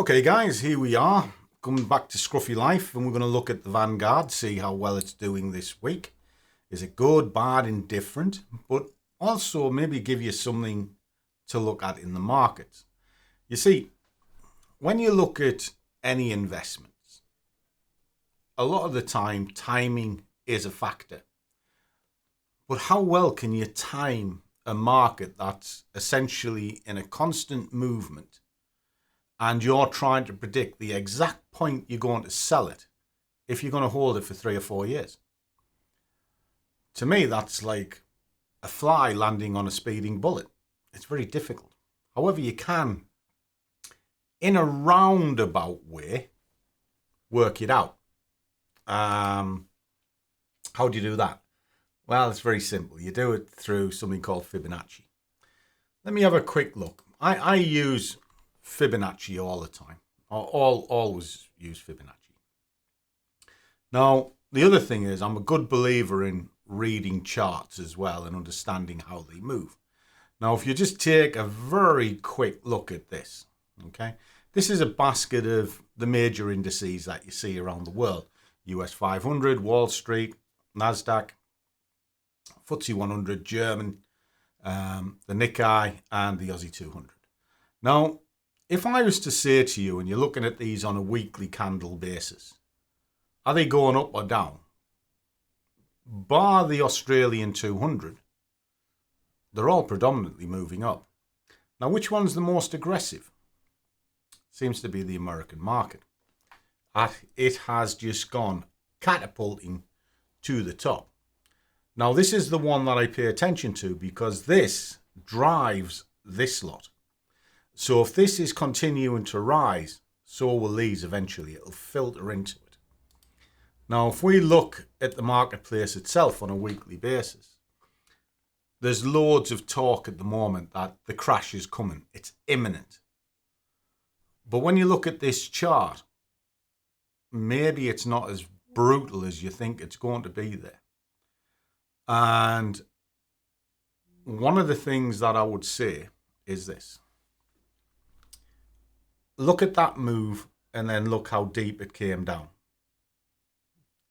Okay guys, here we are, coming back to Scruffy Life, and we're going to look at the Vanguard, see how well it's doing this week. Is it good, bad, indifferent? But also maybe give you something to look at in the markets. You see, when you look at any investments, a lot of the time, timing is a factor. But how well can you time a market that's essentially in a constant movement, and you're trying to predict the exact point you're going to sell it if you're going to hold it for 3 or 4 years? To me, that's like a fly landing on a speeding bullet. It's very difficult. However, you can, in a roundabout way, work it out. How do you do that? Well, it's very simple. You do it through something called Fibonacci. Let me have a quick look. I use Fibonacci all the time. Always use Fibonacci. Now, the other thing is I'm a good believer in reading charts as well and understanding how they move. Now, if you just take a very quick look at this, okay? This is a basket of the major indices that you see around the world. US 500, Wall Street, NASDAQ, FTSE 100, German, the Nikkei, and the Aussie 200. Now, if I was to say to you, and you're looking at these on a weekly candle basis, are they going up or down? Bar the Australian 200, they're all predominantly moving up. Now, which one's the most aggressive? Seems to be the American market. It has just gone catapulting to the top. Now, this is the one that I pay attention to because this drives this lot. So if this is continuing to rise, so will these eventually. It'll filter into it. Now, if we look at the marketplace itself on a weekly basis, there's loads of talk at the moment that the crash is coming. It's imminent. But when you look at this chart, maybe it's not as brutal as you think it's going to be there. And one of the things that I would say is this. Look at that move and then look how deep it came down.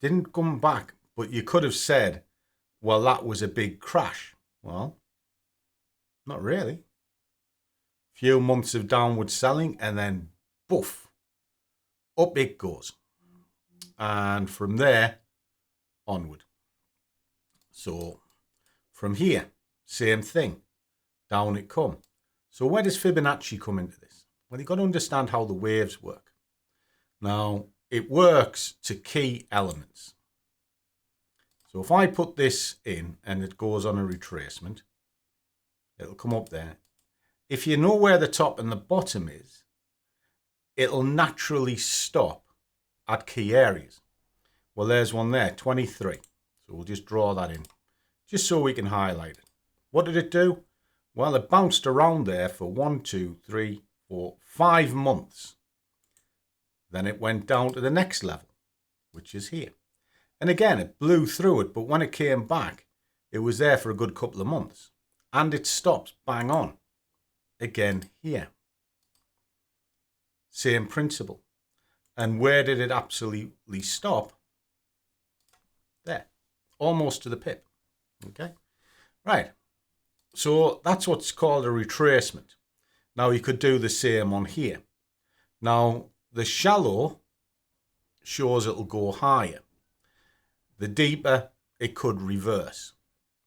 Didn't come back, but you could have said, well, that was a big crash. Well, not really. Few months of downward selling and then poof, up it goes. And from there onward. So from here, same thing, down it come. So where does Fibonacci come into this? Well, you've got to understand how the waves work. Now, it works to key elements. So if I put this in and it goes on a retracement, it'll come up there. If you know where the top and the bottom is, it'll naturally stop at key areas. Well, there's one there, 23. So we'll just draw that in, just so we can highlight it. What did it do? Well, it bounced around there for 1, 2, 3, 4, 5 months. Then it went down to the next level, which is here. And again, it blew through it, but when it came back, it was there for a good couple of months. And it stopped bang on. Again here. Same principle. And where did it absolutely stop? There. Almost to the pip. Okay? Right. So that's what's called a retracement. Now you could do the same on here. Now the shallow shows it'll go higher. The deeper it could reverse.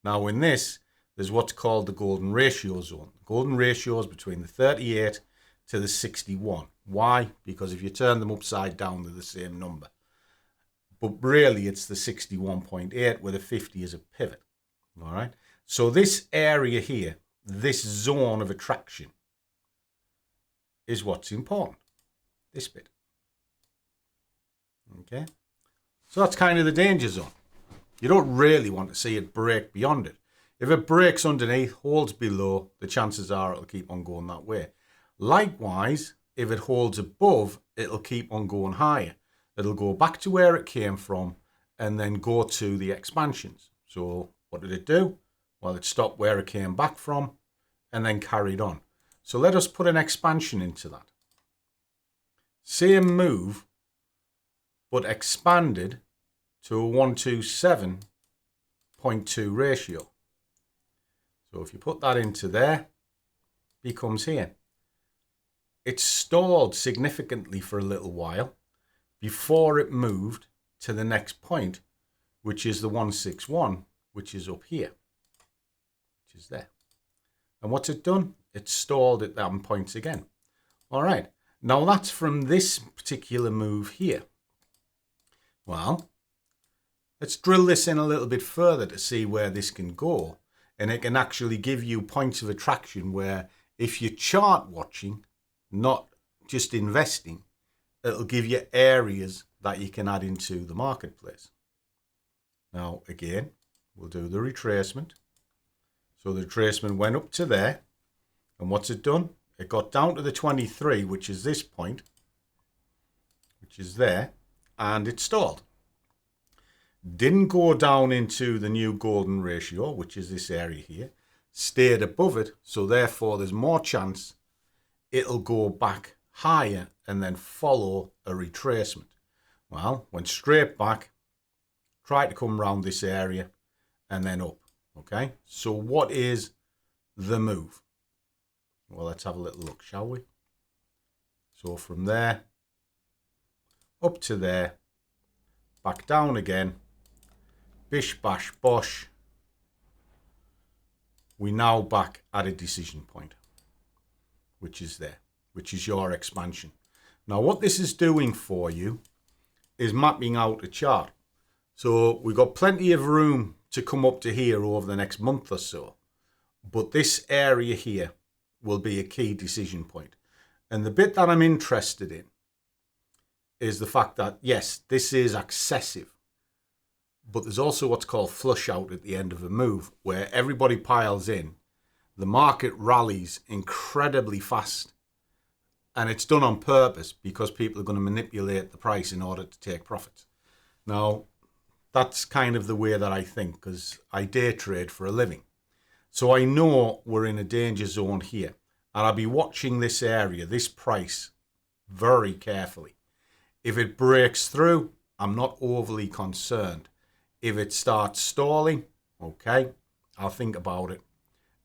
Now in this, there's what's called the golden ratio zone. The golden ratio is between the 38 to the 61. Why? Because if you turn them upside down, they're the same number. But really, it's the 61.8 where the 50 is a pivot. All right. So this area here, this zone of attraction, is what's important. This bit. Okay. So that's kind of the danger zone. You don't really want to see it break beyond it. If it breaks underneath, holds below, the chances are it'll keep on going that way. Likewise, if it holds above, it'll keep on going higher. It'll go back to where it came from and then go to the expansions. So what did it do? Well, it stopped where it came back from and then carried on. So let us put an expansion into that. Same move, but expanded to a 127.2 ratio. So if you put that into there, becomes here. It stalled significantly for a little while before it moved to the next point, which is the 161, which is up here, which is there. And what's it done? It stalled at that point again. All right. Now that's from this particular move here. Well, let's drill this in a little bit further to see where this can go. And it can actually give you points of attraction where if you're chart watching, not just investing, it'll give you areas that you can add into the marketplace. Now, again, we'll do the retracement. So the retracement went up to there. And what's it done? It got down to the 23, which is this point, which is there, and it stalled. Didn't go down into the new golden ratio, which is this area here. Stayed above it, so therefore there's more chance it'll go back higher and then follow a retracement. Well, went straight back, tried to come around this area, and then up. Okay, so what is the move? Well, let's have a little look, shall we? So from there, up to there, back down again, bish, bash, bosh. We now back at a decision point, which is there, which is your expansion. Now, what this is doing for you is mapping out a chart. So we've got plenty of room to come up to here over the next month or so. But this area here will be a key decision point. And the bit that I'm interested in is the fact that, yes, this is excessive, but there's also what's called flush out at the end of a move, where everybody piles in, the market rallies incredibly fast, and it's done on purpose because people are going to manipulate the price in order to take profits. Now, that's kind of the way that I think, because I day trade for a living. So I know we're in a danger zone here. And I'll be watching this area, this price, very carefully. If it breaks through, I'm not overly concerned. If it starts stalling, okay, I'll think about it.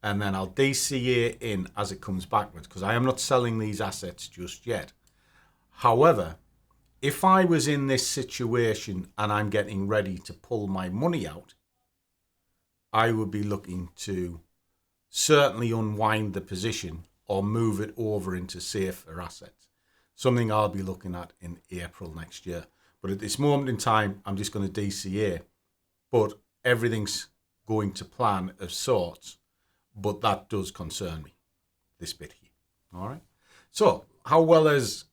And then I'll DCA in as it comes backwards, because I am not selling these assets just yet. However, if I was in this situation and I'm getting ready to pull my money out, I would be looking to certainly unwind the position or move it over into safer assets. Something I'll be looking at in April next year. But at this moment in time, I'm just going to DCA. But everything's going to plan of sorts. But that does concern me, this bit here. All right. So how well has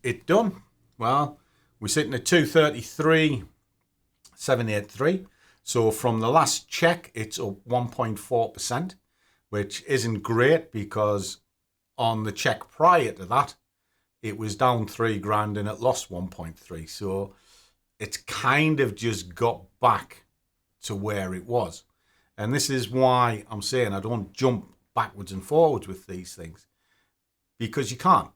it done? Well, we're sitting at 233.783. So from the last check, it's up 1.4%, which isn't great because on the check prior to that, it was down $3,000 and it lost 1.3. So it's kind of just got back to where it was. And this is why I'm saying I don't jump backwards and forwards with these things, because you can't.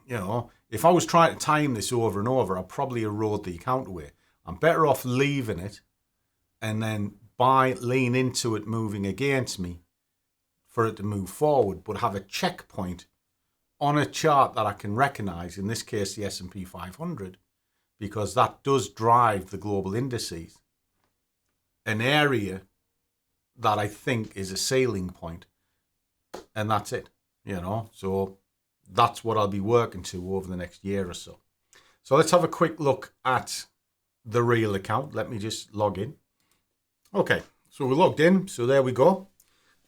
You know, if I was trying to time this over and over, I'd probably erode the account away. I'm better off leaving it and then lean into it moving against me for it to move forward, but have a checkpoint on a chart that I can recognize, in this case the S&P 500, because that does drive the global indices, an area that I think is a sailing point, and that's it, you know. So that's what I'll be working to over the next year or so. So let's have a quick look at the real account. Let me just log in. Okay, so we're logged in. So there we go.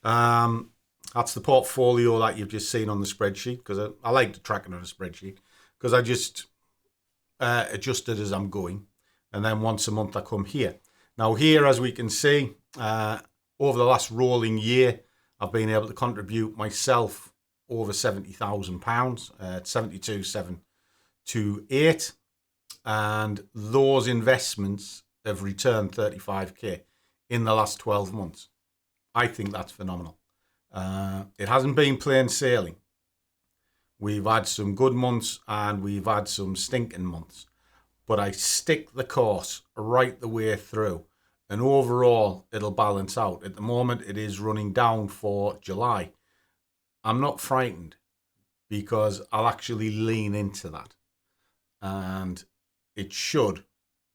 That's the portfolio that you've just seen on the spreadsheet, because I like to track it on a spreadsheet, because I just adjust it as I'm going. And then once a month I come here. Now here, as we can see, over the last rolling year, I've been able to contribute myself over £70,000 at 72,728, and those investments have returned 35k in the last 12 months. I think that's phenomenal. It hasn't been plain sailing. We've had some good months and we've had some stinking months. But I stick the course right the way through. And overall, it'll balance out. At the moment, it is running down for July. I'm not frightened because I'll actually lean into that. And it should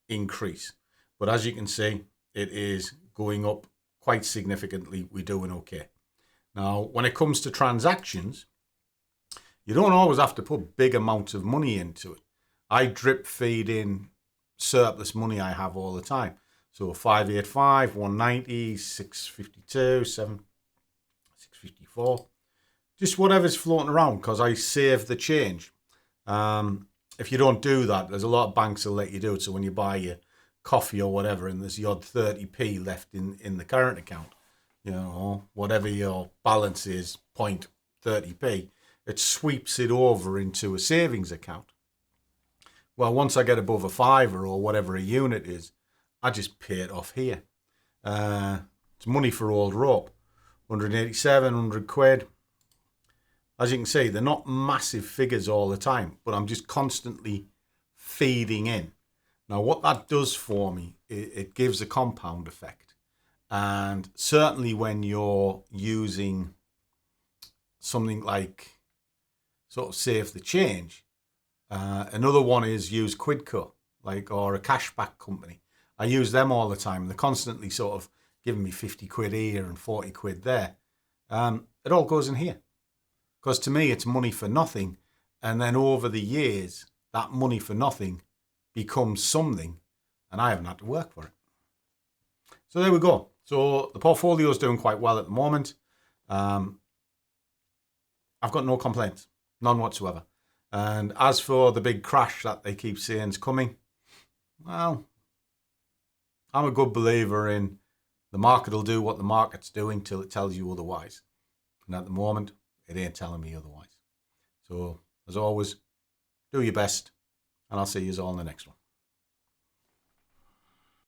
increase. But as you can see, it is going up quite significantly. We're doing okay. Now, when it comes to transactions, you don't always have to put big amounts of money into it. I drip feed in surplus money I have all the time. So 585, 190, 652, 654. Just whatever's floating around because I save the change. If you don't do that, there's a lot of banks that let you do it. So when you buy your coffee or whatever and there's the odd 30p left in the current account, you know, whatever your balance is, 0.30p, it sweeps it over into a savings account. Well, once I get above a fiver or whatever a unit is, I just pay it off here. It's money for old rope. 187, 100 quid. As you can see, they're not massive figures all the time, but I'm just constantly feeding in. Now, what that does for me, it gives a compound effect. And certainly when you're using something like sort of Save the Change, another one is use Quidco, or a cashback company. I use them all the time. They're constantly sort of giving me 50 quid here and 40 quid there. It all goes in here. Because to me, it's money for nothing. And then over the years, that money for nothing becomes something. And I haven't had to work for it. So there we go. So the portfolio is doing quite well at the moment. I've got no complaints. None whatsoever. And as for the big crash that they keep saying is coming, well, I'm a good believer in the market will do what the market's doing till it tells you otherwise. And at the moment, it ain't telling me otherwise. So, as always, do your best, and I'll see you all in the next one.